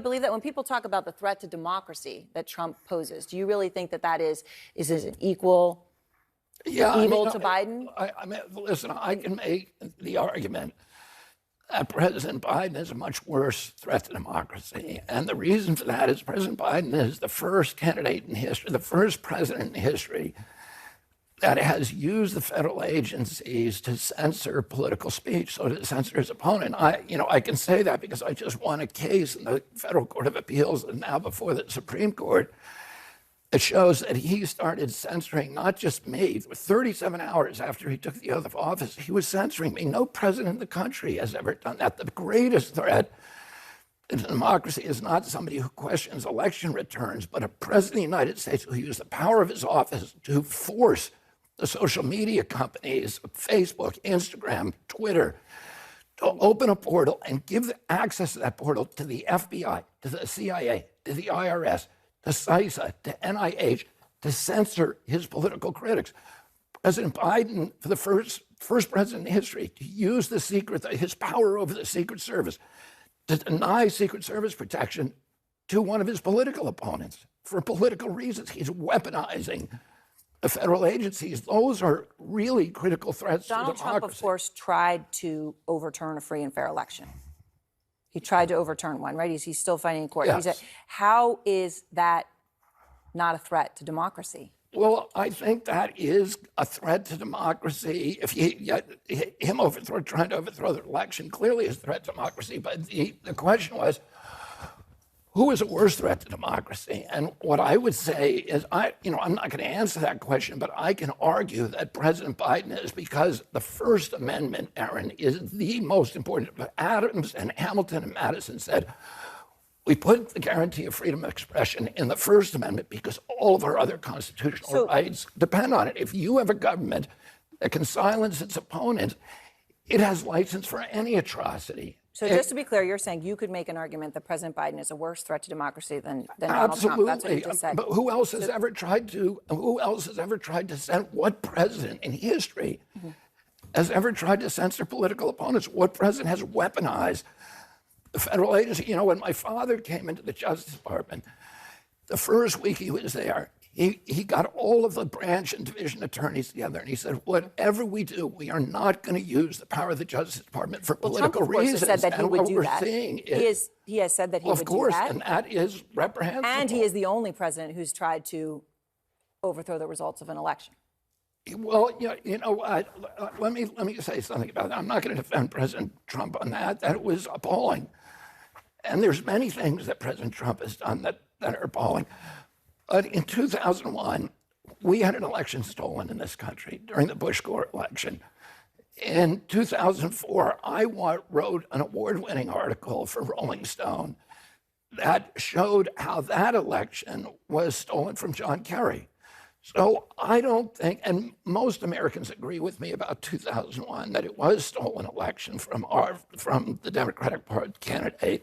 believe that when people talk about the threat to democracy that Trump poses, do you really think that that is an equal evil to Biden? I mean, listen, I can make the argument that President Biden is a much worse threat to democracy. And the reason for that is President Biden is the first candidate in history, the first president in history that has used the federal agencies to censor political speech, so to censor his opponent. I can say that because I just won a case in the Federal Court of Appeals and now before the Supreme Court. It shows that he started censoring not just me. 37 hours after he took the oath of office, he was censoring me. No president in the country has ever done that. The greatest threat to democracy is not somebody who questions election returns, but a president of the United States who used the power of his office to force the social media companies, Facebook, Instagram, Twitter, to open a portal and give access to that portal to the FBI, to the CIA, to the IRS, to CISA, to NIH, to censor his political critics. President Biden, for the first president in history, to use his power over the Secret Service to deny Secret Service protection to one of his political opponents for political reasons. He's weaponizing the federal agencies. Those are really critical threats to democracy. Donald Trump, of course, tried to overturn a free and fair election. He tried to overturn one, right? He's still fighting in court. Yes. How is that not a threat to democracy? Well, I think that is a threat to democracy. If him trying to overthrow the election clearly is a threat to democracy. But the question was, who is a worse threat to democracy? And what I would say is, I'm not going to answer that question, but I can argue that President Biden is, because the First Amendment, Aaron, is the most important. Adams and Hamilton and Madison said, we put the guarantee of freedom of expression in the First Amendment because all of our other constitutional rights depend on it. If you have a government that can silence its opponents, it has license for any atrocity. So just to be clear, you're saying you could make an argument that President Biden is a worse threat to democracy than Donald Trump. That's what you just said. But who else has ever tried to censor? What president in history has ever tried to censor political opponents? What president has weaponized the federal agency? When my father came into the Justice Department, the first week he was there, he got all of the branch and division attorneys together, and he said, whatever we do, we are not going to use the power of the Justice Department for political reasons. Trump, of course, has said that he would do that. He has said that he would do that. Of course, and that is reprehensible. And he is the only president who's tried to overthrow the results of an election. Well, let me say something about that. I'm not going to defend President Trump on that. That was appalling. And there's many things that President Trump has done that are appalling. But in 2001, we had an election stolen in this country during the Bush-Gore election. In 2004, I wrote an award-winning article for Rolling Stone that showed how that election was stolen from John Kerry. So I don't think, and most Americans agree with me about 2001, that it was a stolen election from the Democratic Party candidate.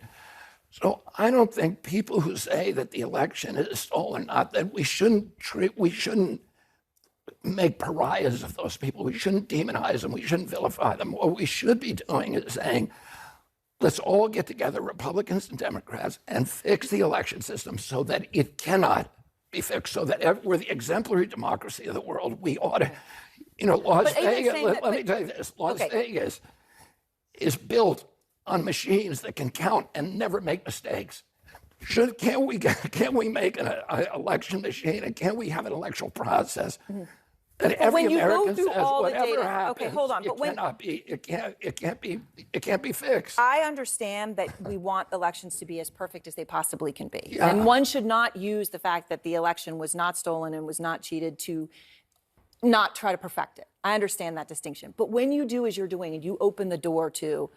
So I don't think people who say that the election is stolen, not that we shouldn't make pariahs of those people. We shouldn't demonize them. We shouldn't vilify them. What we should be doing is saying, let's all get together, Republicans and Democrats, and fix the election system so that it cannot be fixed, so that we're the exemplary democracy of the world. We ought to, Las Vegas, let me tell you this, Las Vegas is built on machines that can count and never make mistakes. Can't we make an election machine, and can't we have an electoral process that every American says whatever happens? Okay, hold on. It can't be fixed. I understand that we want elections to be as perfect as they possibly can be, and one should not use the fact that the election was not stolen and was not cheated to not try to perfect it. I understand that distinction, but when you do as you're doing, and you open the door to,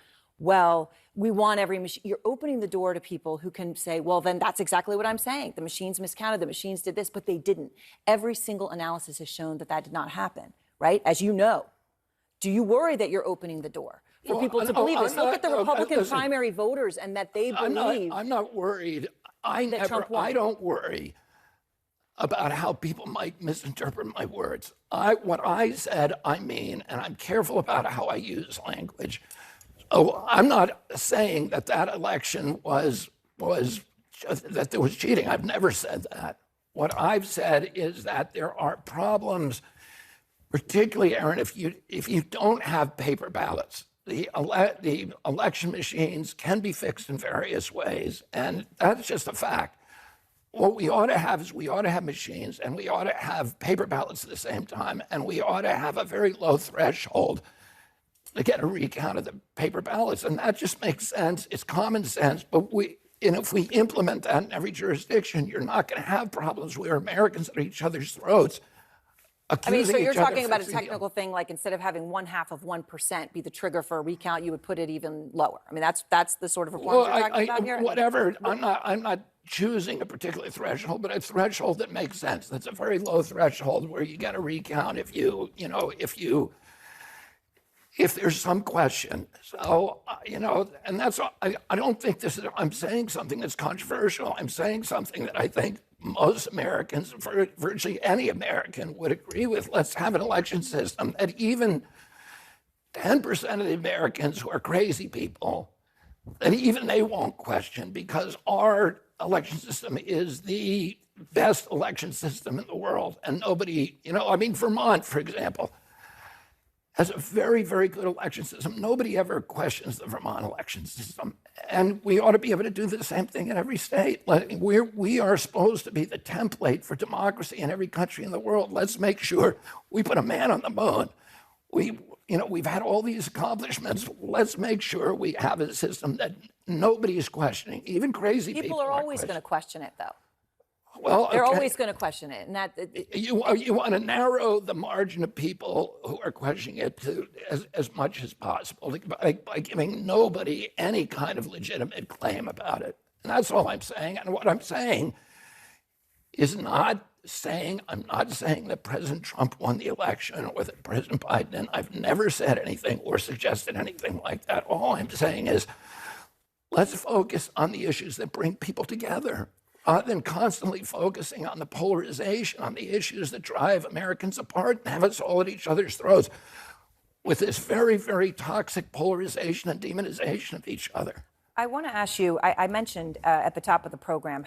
well, we want every machine. You're opening the door to people who can say, well, then that's exactly what I'm saying. The machines miscounted, the machines did this, but they didn't. Every single analysis has shown that that did not happen, right? As you know. Do you worry that you're opening the door for people to believe this? Look at the Republican primary voters and that they believe. I'm not worried. I don't worry about how people might misinterpret my words. What I said, I mean, and I'm careful about how I use language. Oh, I'm not saying that election was that there was cheating. I've never said that. What I've said is that there are problems, particularly, Aaron, if you don't have paper ballots. The election machines can be fixed in various ways, and that's just a fact. What we ought to have is we ought to have machines, and we ought to have paper ballots at the same time, and we ought to have a very low threshold to get a recount of the paper ballots. And that just makes sense. It's common sense. But if we implement that in every jurisdiction, you're not going to have problems where Americans at each other's throats. I mean, so you're talking about a technical thing, like instead of having 0.5% be the trigger for a recount, you would put it even lower. I mean, that's the sort of reforms you're talking about here. Whatever. I'm not choosing a particular threshold, but a threshold that makes sense. That's a very low threshold where you get a recount if there's some question. So, and that's, I don't think I'm saying something that's controversial. I'm saying something that I think most Americans, virtually any American, would agree with. Let's have an election system that even 10% of the Americans who are crazy people, that even they won't question, because our election system is the best election system in the world. And nobody, Vermont, for example, has a very, very good election system. Nobody ever questions the Vermont election system. And we ought to be able to do the same thing in every state. We are supposed to be the template for democracy in every country in the world. Let's make sure we put a man on the moon. We've had all these accomplishments. Let's make sure we have a system that nobody is questioning, even crazy people. People are always going to question it, though. Well, they're always going to question it, and that you want to narrow the margin of people who are questioning it to as much as possible by giving nobody any kind of legitimate claim about it. And that's all I'm saying. And what I'm saying is I'm not saying that President Trump won the election or that President Biden. And I've never said anything or suggested anything like that. All I'm saying is let's focus on the issues that bring people together, rather than constantly focusing on the polarization, on the issues that drive Americans apart and have us all at each other's throats with this very, very toxic polarization and demonization of each other. I want to ask you, I mentioned at the top of the program